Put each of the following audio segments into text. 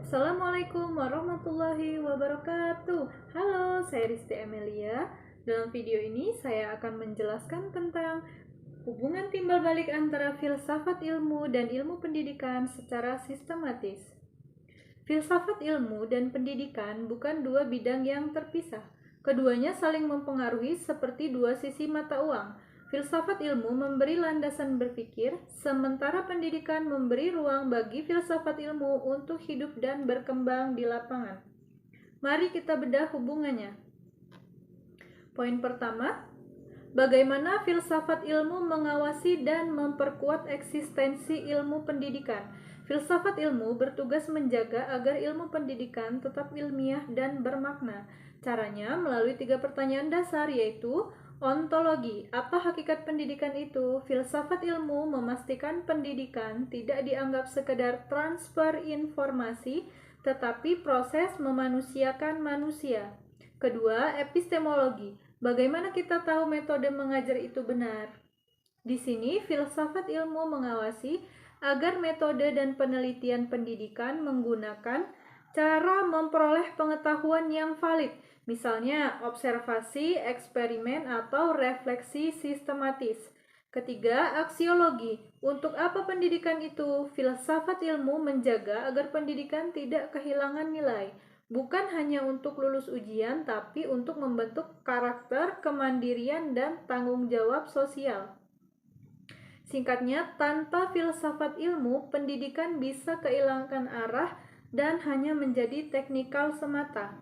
Assalamualaikum warahmatullahi wabarakatuh. Halo, saya Risti Amelia. Dalam video ini saya akan menjelaskan tentang hubungan timbal balik antara filsafat ilmu dan ilmu pendidikan secara sistematis. Filsafat ilmu dan pendidikan bukan dua bidang yang terpisah. Keduanya saling mempengaruhi seperti dua sisi mata uang. Filsafat ilmu memberi landasan berpikir, sementara pendidikan memberi ruang bagi filsafat ilmu untuk hidup dan berkembang di lapangan. Mari kita bedah hubungannya. Poin pertama, bagaimana filsafat ilmu mengawasi dan memperkuat eksistensi ilmu pendidikan. Filsafat ilmu bertugas menjaga agar ilmu pendidikan tetap ilmiah dan bermakna. Caranya melalui 3 pertanyaan dasar, yaitu ontologi, apa hakikat pendidikan itu? Filsafat ilmu memastikan pendidikan tidak dianggap sekedar transfer informasi, tetapi proses memanusiakan manusia. Kedua, epistemologi, bagaimana kita tahu metode mengajar itu benar? Di sini, filsafat ilmu mengawasi agar metode dan penelitian pendidikan menggunakan cara memperoleh pengetahuan yang valid, misalnya observasi, eksperimen, atau refleksi sistematis. Ketiga, aksiologi. Untuk apa pendidikan itu? Filsafat ilmu menjaga agar pendidikan tidak kehilangan nilai, bukan hanya untuk lulus ujian, tapi untuk membentuk karakter, kemandirian, dan tanggung jawab sosial. Singkatnya, tanpa filsafat ilmu, pendidikan bisa kehilangan arah dan hanya menjadi teknikal semata.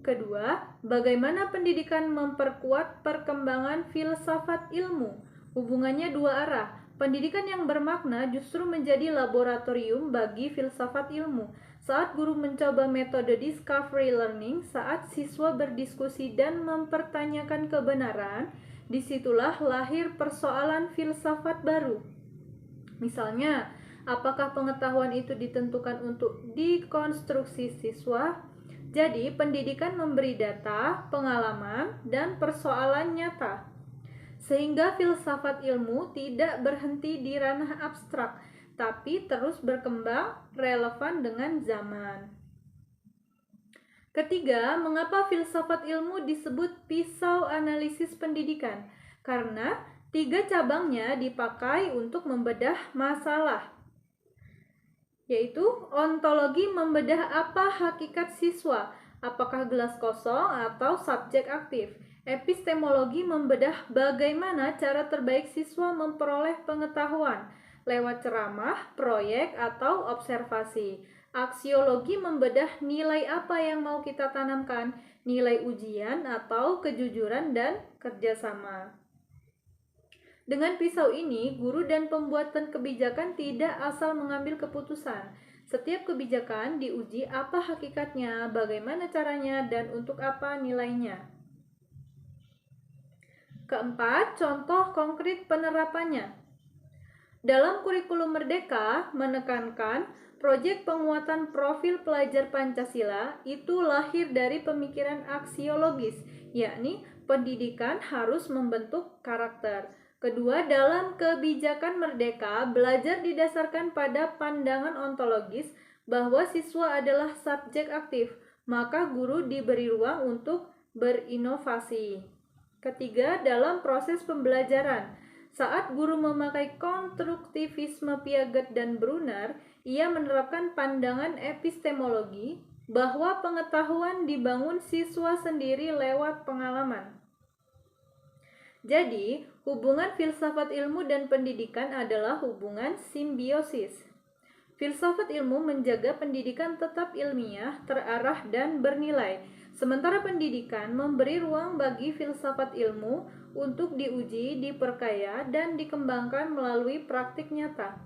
Kedua, bagaimana pendidikan memperkuat perkembangan filsafat ilmu? Hubungannya dua arah. Pendidikan yang bermakna justru menjadi laboratorium bagi filsafat ilmu. Saat guru mencoba metode discovery learning, saat siswa berdiskusi dan mempertanyakan kebenaran, disitulah lahir persoalan filsafat baru. Misalnya, apakah pengetahuan itu ditentukan untuk dikonstruksi siswa? Jadi, pendidikan memberi data, pengalaman, dan persoalan nyata. Sehingga filsafat ilmu tidak berhenti di ranah abstrak, tapi terus berkembang relevan dengan zaman. Ketiga, mengapa filsafat ilmu disebut pisau analisis pendidikan? Karena 3 cabangnya dipakai untuk membedah masalah, yaitu ontologi membedah apa hakikat siswa, apakah gelas kosong atau subjek aktif. Epistemologi membedah bagaimana cara terbaik siswa memperoleh pengetahuan lewat ceramah, proyek, atau observasi. Aksiologi membedah nilai apa yang mau kita tanamkan, nilai ujian atau kejujuran dan kerjasama. Dengan pisau ini, guru dan pembuat kebijakan tidak asal mengambil keputusan. Setiap kebijakan diuji apa hakikatnya, bagaimana caranya, dan untuk apa nilainya. Keempat, contoh konkret penerapannya. Dalam kurikulum Merdeka, menekankan proyek penguatan profil pelajar Pancasila itu lahir dari pemikiran aksiologis, yakni pendidikan harus membentuk karakter. Kedua, dalam kebijakan Merdeka, belajar didasarkan pada pandangan ontologis bahwa siswa adalah subjek aktif, maka guru diberi ruang untuk berinovasi. Ketiga, dalam proses pembelajaran, saat guru memakai konstruktivisme Piaget dan Brunner, ia menerapkan pandangan epistemologi bahwa pengetahuan dibangun siswa sendiri lewat pengalaman. Jadi, hubungan filsafat ilmu dan pendidikan adalah hubungan simbiosis. Filsafat ilmu menjaga pendidikan tetap ilmiah, terarah, dan bernilai, sementara pendidikan memberi ruang bagi filsafat ilmu untuk diuji, diperkaya, dan dikembangkan melalui praktik nyata.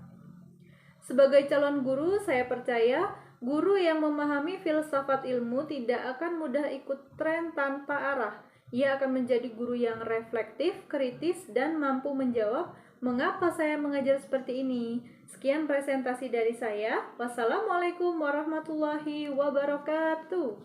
Sebagai calon guru, saya percaya guru yang memahami filsafat ilmu tidak akan mudah ikut tren tanpa arah. Ia akan menjadi guru yang reflektif, kritis, dan mampu menjawab, mengapa saya mengajar seperti ini? Sekian presentasi dari saya. Wassalamualaikum warahmatullahi wabarakatuh.